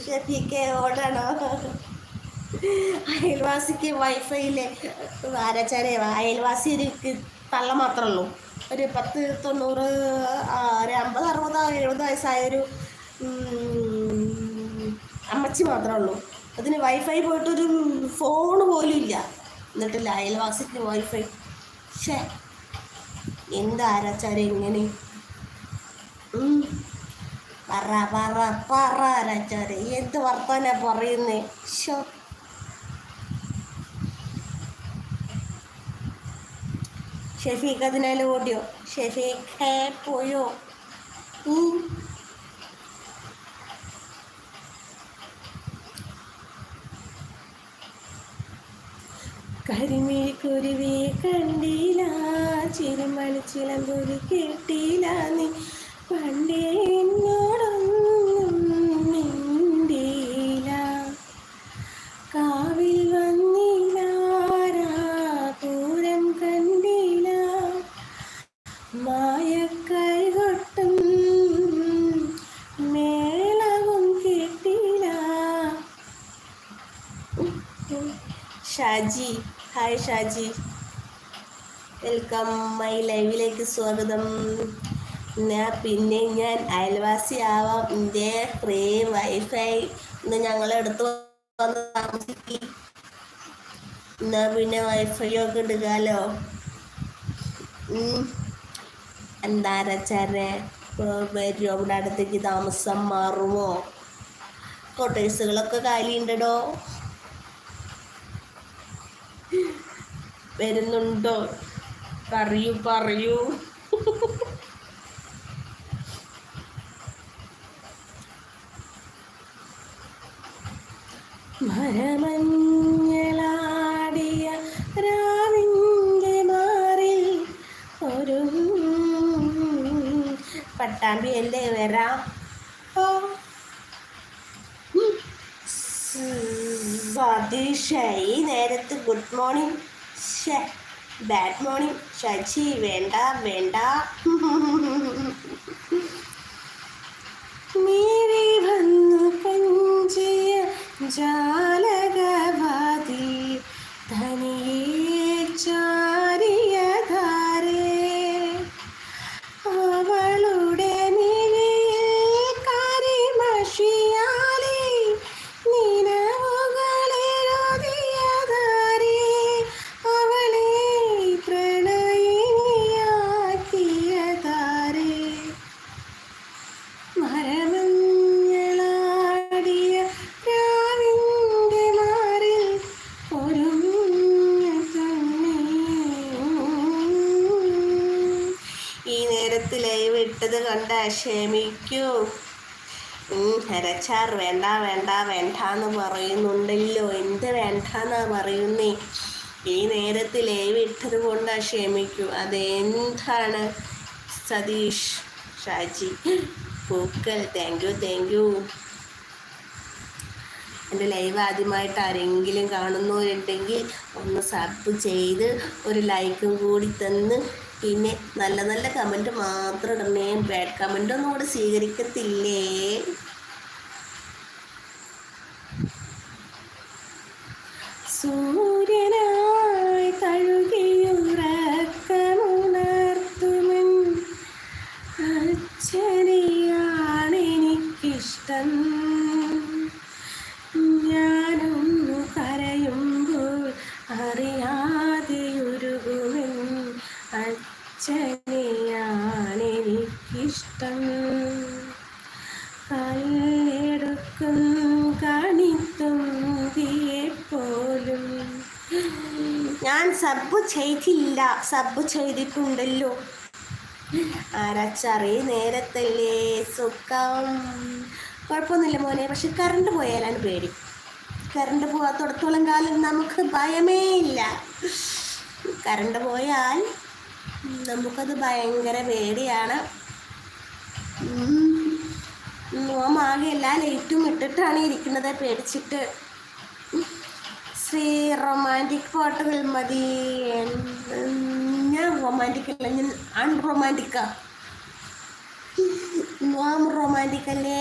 ഷെഫിക്ക് ഓടാണോ? അയൽവാസിക്ക് വൈഫൈയിലെ ആരാച്ചാരെ അയൽവാസി ഒരു തള്ള മാത്രമേ ഉള്ളൂ. ഒരു 10-90 ഒരു 50-60-70 വയസ്സായൊരു അമ്മച്ചി മാത്രമേ ഉള്ളൂ. അതിന് വൈഫൈ പോയിട്ടൊരു ഫോൺ പോലും ഇല്ല. എന്നിട്ടില്ല അയൽവാസിക്ക് വൈഫൈ. ഷേ എന്താ ആരാച്ചാരെ ഇങ്ങനെ? പറ പറ പറ ആരാച്ചാരെ, എന്ത് വർത്താനാ പറയുന്നേ? ഷോ ഷെഫീഖ് അതിനാലും ഓടിയോ? ഷെഫീഖേ പോയോ? കരിമിഴിക്കുരുവി കണ്ടില്ല, ചിരിമണി ചിലമ്പൊലി കേട്ടില്ല, നീ പണ്ടേ എന്നോടൊന്നും മിണ്ടിയില്ല, കാവിൽ വന്നില്ല, പൂരം കണ്ടില്ല, മായക്കൈകൊട്ടും മേളവും കേട്ടില്ല. Shaji, hi Shaji, welcome my ലൈവിലേക്ക് സ്വാഗതം. പിന്നെ ഞാൻ അയൽവാസി ആവാം, എൻ്റെ ഫ്രീ വൈഫൈ ഇന്ന് ഞങ്ങളെടുത്ത് വന്ന് താമസിക്കി. എന്നാ പിന്നെ വൈഫൈ ഒക്കെ എടുക്കാലോ. എന്താച്ചാരെ വരുമോ? ഇവിടെ അടുത്തേക്ക് താമസം മാറുമോ? കോട്ടേഴ്സുകളൊക്കെ കാലിയുണ്ടോ? വരുന്നുണ്ടോ? പറയൂ പറയൂ. മരമഞ്ഞളാടിയ രാവിൻ്റെ മാറിൽ ഒരു പട്ടാമ്പി അല്ലേ വരാം. സതീഷ ഈ നേരത്ത് good morning. Bad morning Shaji. വേണ്ട വേണ്ട. മീരി വന്നു കഞ്ചിയ ജാലകവാതി ധനിയേ ചാരിയ ധാരേ, അവളുടെ മിഴിയിൽ കരിമഷിയാലി നിലവുകളെഴുതിയ ധാരേ, അവളെ പ്രണയിനിയാക്കിയ ധാരേ. മരമഞ്ഞളാടിയ രാവിൻ്റെ മാറിൽ ഒരു ഈ നേരത്ത് ലൈവ് ഇട്ടത് കണ്ട ക്ഷമിക്കൂ. ഹരച്ചാർ വേണ്ട വേണ്ട വേണ്ടാന്ന് പറയുന്നുണ്ടല്ലോ. എന്ത് വേണ്ടാന്നാ പറയുന്നേ? ഈ നേരത്ത് ലൈവ് ഇട്ടത് കൊണ്ട് ക്ഷമിക്കൂ. അതെന്താണ്? Satheesh Shaji പൂക്കൽ, thank you. എൻ്റെ ലൈവ് ആദ്യമായിട്ട് ആരെങ്കിലും കാണുന്നവരുണ്ടെങ്കിൽ ഒന്ന് സബ് ചെയ്ത് ഒരു ലൈക്കും കൂടി തന്ന്, പിന്നെ നല്ല നല്ല കമൻറ്റ് മാത്രം ഇടണേ. ബാഡ് കമൻറ്റൊന്നും കൂടെ സ്വീകരിക്കത്തില്ലേ? സൂര്യനായി തഴുകിയുറക്കമുണർത്തുമൻ അച്ഛനെയാണെനിക്കിഷ്ടം, ഞാനൊന്നു കരയുമ്പോൾ അറിയാതെയുരുകുമെൻ അച്ഛനെയാണെനിക്കിഷ്ടം, കല്ലെടുക്കും കണിത്തുമ്പിയെപ്പോലും. ഞാൻ സബ് ചെയ്തില്ല, സബ് ചെയ്തിട്ടുണ്ടല്ലോ. ആരാച്ചറി നേരത്തല്ലേ സുഖം. കുഴപ്പമൊന്നുമില്ല മോനെ, പക്ഷെ കറണ്ട് പോയാലാണ് പേടി. കറണ്ട് പോകാത്തോടത്തോളം കാലം നമുക്ക് ഭയമേ ഇല്ല. കറണ്ട് പോയാൽ നമുക്കത് ഭയങ്കര പേടിയാണ്. നോമാകെ എല്ലാ ലൈറ്റും ഇട്ടിട്ടാണ് ഇരിക്കുന്നത് പേടിച്ചിട്ട്. ശ്രീ റൊമാൻറ്റിക് പാട്ടുകൾ മതി. ഞാൻ റൊമാൻറ്റിക് അല്ല, ഞാൻ അൺറൊമാൻറ്റിക്കാ. നോം റൊമാൻറ്റിക് അല്ലേ?